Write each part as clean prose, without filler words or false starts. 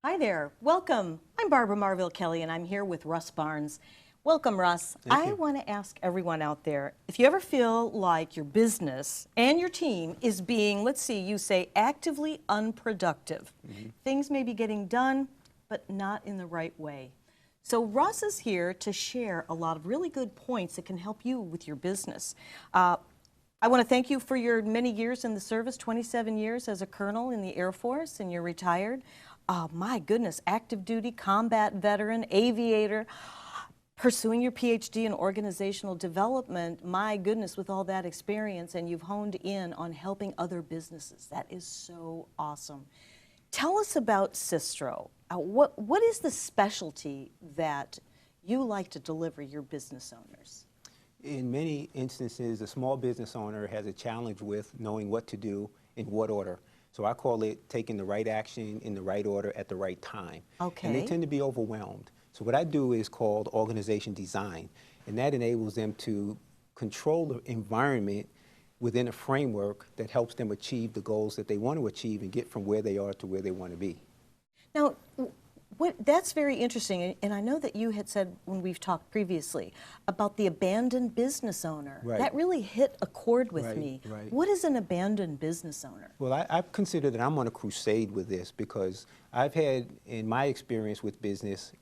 Hi there. Welcome. I'm Barbara Marville Kelly, and I'm here with Russ Barnes. Welcome, Russ. I want to ask everyone out there, if you ever feel like your business and your team is being, let's see, you say actively unproductive. Things may be getting done, but not in the right way. So Russ is here to share a lot of really good points that can help you with your business. I want to thank you for your many years in the service, 27 years as a colonel in the Air Force, and you're retired. My goodness, active duty, combat veteran, aviator, pursuing your PhD in organizational development. My goodness, with all that experience, and you've honed in on helping other businesses. That is so awesome. Tell us about Systro. What is the specialty that you like to deliver your business owners? In many instances, a small business owner has a challenge with knowing what to do in what order. So I call it taking the right action in the right order at the right time. Okay. And they tend to be overwhelmed. So what I do is called organization design, and that enables them to control the environment within a framework that helps them achieve the goals that they want to achieve and get from where they are to where they want to be. Now, that's very interesting, and I know that you had said when we've talked previously about the abandoned business owner. Right. That really hit a chord with me. Right. What is an abandoned business owner? Well, I consider that I'm on a crusade with this because I've had, in my experience with business,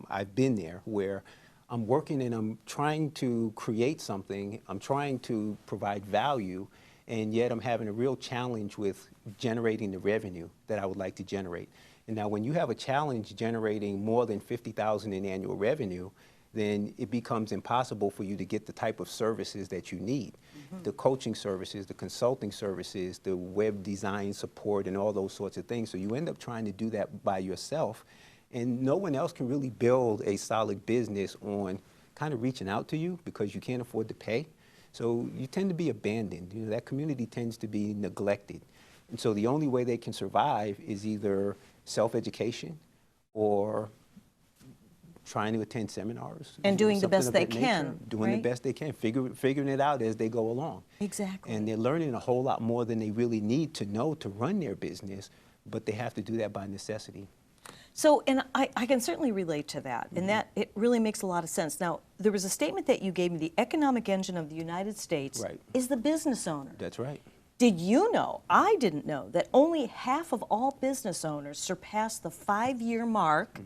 I've been there where I'm working and I'm trying to create something, I'm trying to provide value, and yet I'm having a real challenge with generating the revenue that I would like to generate. And now when you have a challenge generating more than $50,000 in annual revenue, then it becomes impossible for you to get the type of services that you need. The coaching services, the consulting services, the web design support, and all those sorts of things. So you end up trying to do that by yourself, and no one else can really build a solid business on kind of reaching out to you because you can't afford to pay. So you tend to be abandoned. You know, that community tends to be neglected. And so the only way they can survive is either self-education or trying to attend seminars. And doing the best they can. Doing the best they can, figuring it out as they go along. Exactly. And they're learning a whole lot more than they really need to know to run their business, but they have to do that by necessity. So, and I can certainly relate to that, and that it really makes a lot of sense. Now, there was a statement that you gave me, the economic engine of the United States is the business owner. That's right. Did you know, I didn't know, that only half of all business owners surpass the 5-year mark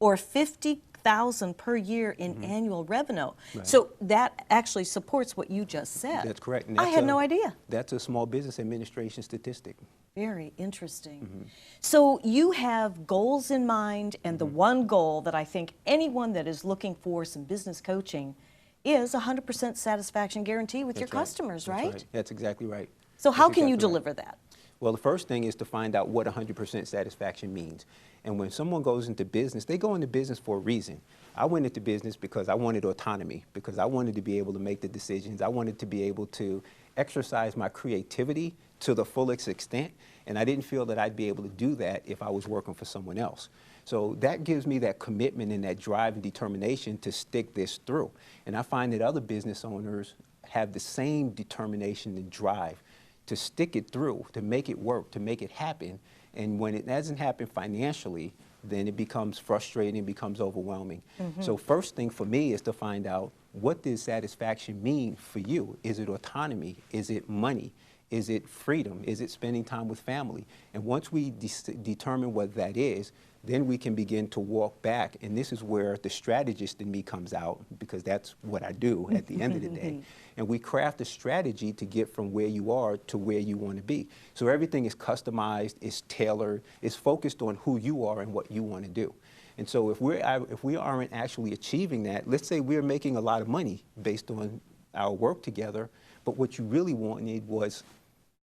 or 50,000 per year in annual revenue? Right. So that actually supports what you just said. That's correct. And I had no idea. That's a Small Business Administration statistic. Very interesting. So you have goals in mind, and the one goal that I think anyone that is looking for some business coaching is 100% satisfaction guarantee with your customers, right? That's exactly right. So how can you deliver that? Well, the first thing is to find out what 100% satisfaction means. And when someone goes into business, they go into business for a reason. I went into business because I wanted autonomy, because I wanted to be able to make the decisions. I wanted to be able to exercise my creativity to the fullest extent, and I didn't feel that I'd be able to do that if I was working for someone else. So that gives me that commitment and that drive and determination to stick this through. And I find that other business owners have the same determination and drive to stick it through, to make it work, to make it happen. And when it doesn't happen financially, then it becomes frustrating, becomes overwhelming. So first thing for me is to find out, what does satisfaction mean for you? Is it autonomy? Is it money? Is it freedom? Is it spending time with family? And once we determine what that is, then we can begin to walk back. And this is where the strategist in me comes out, because that's what I do at the end of the day. And we craft a strategy to get from where you are to where you want to be. So everything is customized, it's tailored, it's focused on who you are and what you want to do. And so if we aren't actually achieving that, let's say we're making a lot of money based on our work together, but what you really wanted was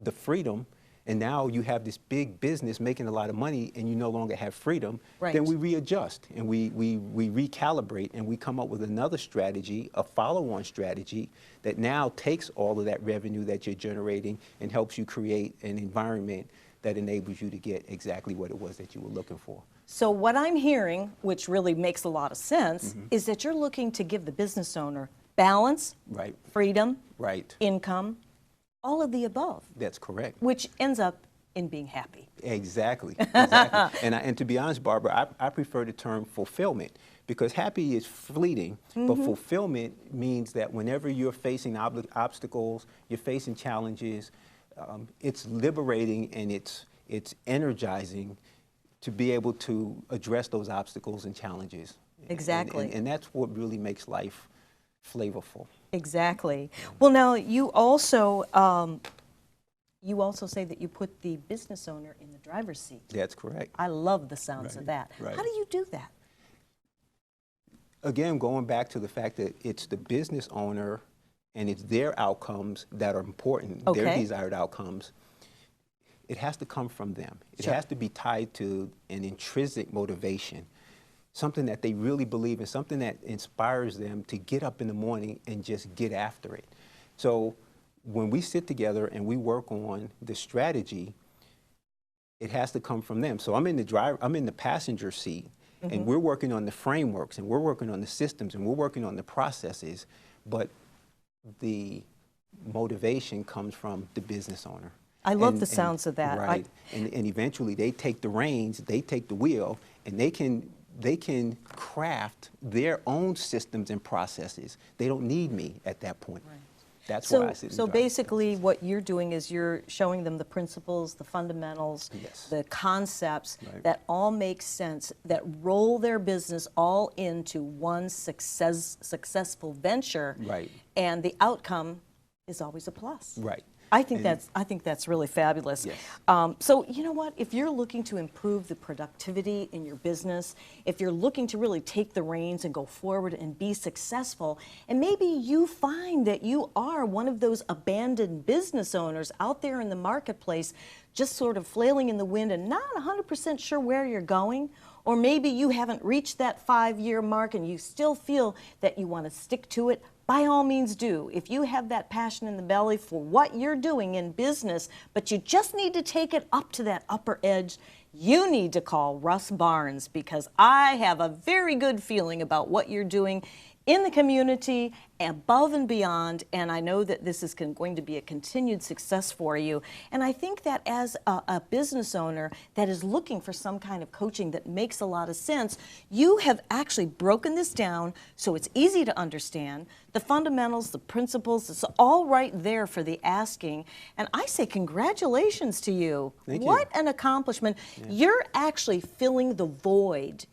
the freedom, and now you have this big business making a lot of money and you no longer have freedom, then we readjust and we recalibrate, and we come up with another strategy, a follow-on strategy that now takes all of that revenue that you're generating and helps you create an environment that enables you to get exactly what it was that you were looking for. So what I'm hearing, which really makes a lot of sense, is that you're looking to give the business owner balance, freedom, income, all of the above. That's correct. Which ends up in being happy. Exactly, exactly. And to be honest, Barbara, I prefer the term fulfillment, because happy is fleeting, but fulfillment means that whenever you're facing obstacles, you're facing challenges, it's liberating and it's energizing to be able to address those obstacles and challenges. Exactly. And that's what really makes life flavorful. Exactly. Well, now you also say that you put the business owner in the driver's seat. That's correct. I love the sounds of that. Right. How do you do that? Again, going back to the fact that it's the business owner and it's their outcomes that are important, their Okay. desired outcomes, it has to come from them. It Sure. has to be tied to an intrinsic motivation, something that they really believe in, something that inspires them to get up in the morning and just get after it. So when we sit together and we work on the strategy, it has to come from them. So I'm in the passenger seat, and we're working on the frameworks, and we're working on the systems, and we're working on the processes, but the motivation comes from the business owner. I love the sounds of that. Right. And eventually they take the reins, they take the wheel, and they can craft their own systems and processes. They don't need me at that point. Right. That's why I sit in the So driver's basically what you're doing is you're showing them the principles, the fundamentals, Yes. the concepts Right. that all make sense, that roll their business all into one successful venture. Right. And the outcome is always a plus. Right. I think And- that's really fabulous. Yes. So you know what? If you're looking to improve the productivity in your business, if you're looking to really take the reins and go forward and be successful, and maybe you find that you are one of those abandoned business owners out there in the marketplace, just sort of flailing in the wind and not 100% sure where you're going, or maybe you haven't reached that 5-year mark and you still feel that you want to stick to it, by all means do. If you have that passion in the belly for what you're doing in business, but you just need to take it up to that upper edge, you need to call Russ Barnes, because I have a very good feeling about what you're doing in the community, above and beyond, and I know that this is going to be a continued success for you. And I think that as a business owner that is looking for some kind of coaching that makes a lot of sense, you have actually broken this down so it's easy to understand. The fundamentals, the principles, it's all right there for the asking. And I say congratulations to you. Thank you. What an accomplishment. Yeah. You're actually filling the void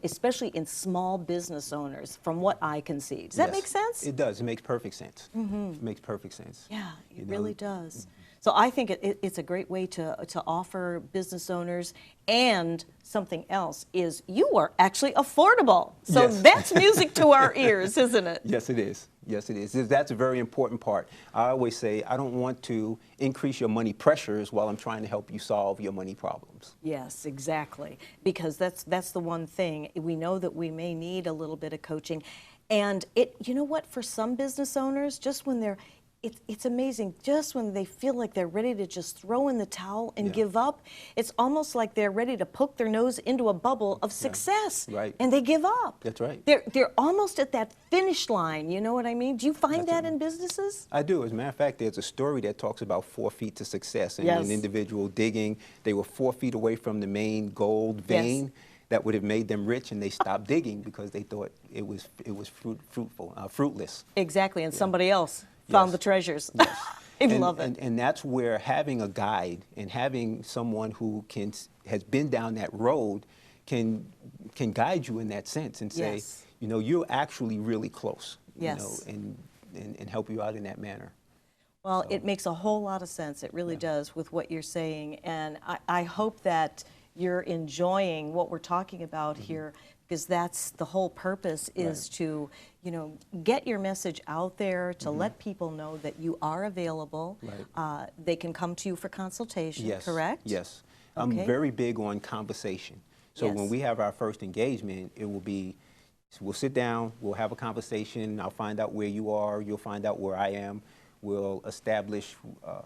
especially in small business owners, from what I can see. Does that Yes, make sense? It does. It makes perfect sense. It makes perfect sense. Yeah, it really does. So I think it's a great way to offer business owners, and something else is you are actually affordable. So Yes. that's music to our ears, isn't it? Yes, it is. Yes, it is. That's a very important part. I always say I don't want to increase your money pressures while I'm trying to help you solve your money problems. Yes, exactly. Because that's the one thing. We know that we may need a little bit of coaching. And you know what, for some business owners, just when it's amazing, just when they feel like they're ready to just throw in the towel and give up, it's almost like they're ready to poke their nose into a bubble of success. Right. And they give up. That's right. They're almost at that finish line, you know what I mean? Do you find that in businesses? I do. As a matter of fact, there's a story that talks about 4 feet to success, and Yes. an individual digging, they were 4 feet away from the main gold vein. Yes. That would have made them rich, and they stopped digging because they thought it was fruitless. Exactly, and somebody else found Yes. the treasures. Yes. I love it. And that's where having a guide and having someone who has been down that road can guide you in that sense and say, Yes. you know, you're actually really close. Yes. You know, and help you out in that manner. Well, it makes a whole lot of sense. It really does with what you're saying. And I hope that you're enjoying what we're talking about here, because that's the whole purpose, is to, you know, get your message out there, to let people know that you are available. Right. They can come to you for consultation, Yes. correct? Yes. Okay. I'm very big on conversation. So Yes. when we have our first engagement, it will be, we'll sit down, we'll have a conversation, I'll find out where you are, you'll find out where I am, we'll establish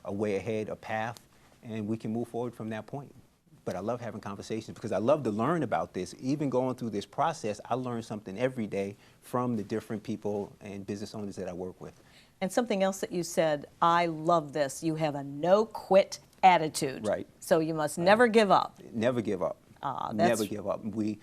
a way ahead, a path, and we can move forward from that point. But I love having conversations because I love to learn about this. Even going through this process, I learn something every day from the different people and business owners that I work with. And something else that you said, I love this. You have a no-quit attitude. Right. So you must never give up. Never give up. Never give up. We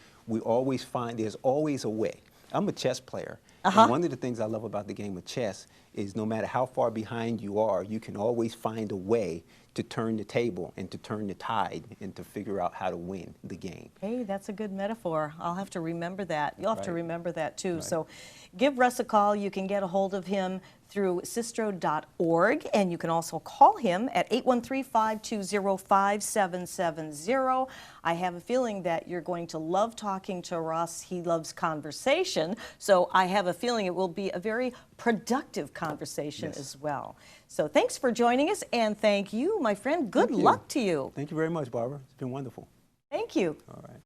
always find there's always a way. I'm a chess player. And one of the things I love about the game of chess is no matter how far behind you are, you can always find a way to turn the table and to turn the tide and to figure out how to win the game. Hey, that's a good metaphor. I'll have to remember that. You'll have to Right. remember that too. Right. So give Russ a call. You can get a hold of him through systro.org, and you can also call him at 813-520-5770. I have a feeling that you're going to love talking to Russ. He loves conversation, so I have a feeling it will be a very productive conversation Yes. as well. So thanks for joining us, and thank you, my friend. Good Thank you. luck to you. Thank you very much, Barbara. It's been wonderful. Thank you. All right.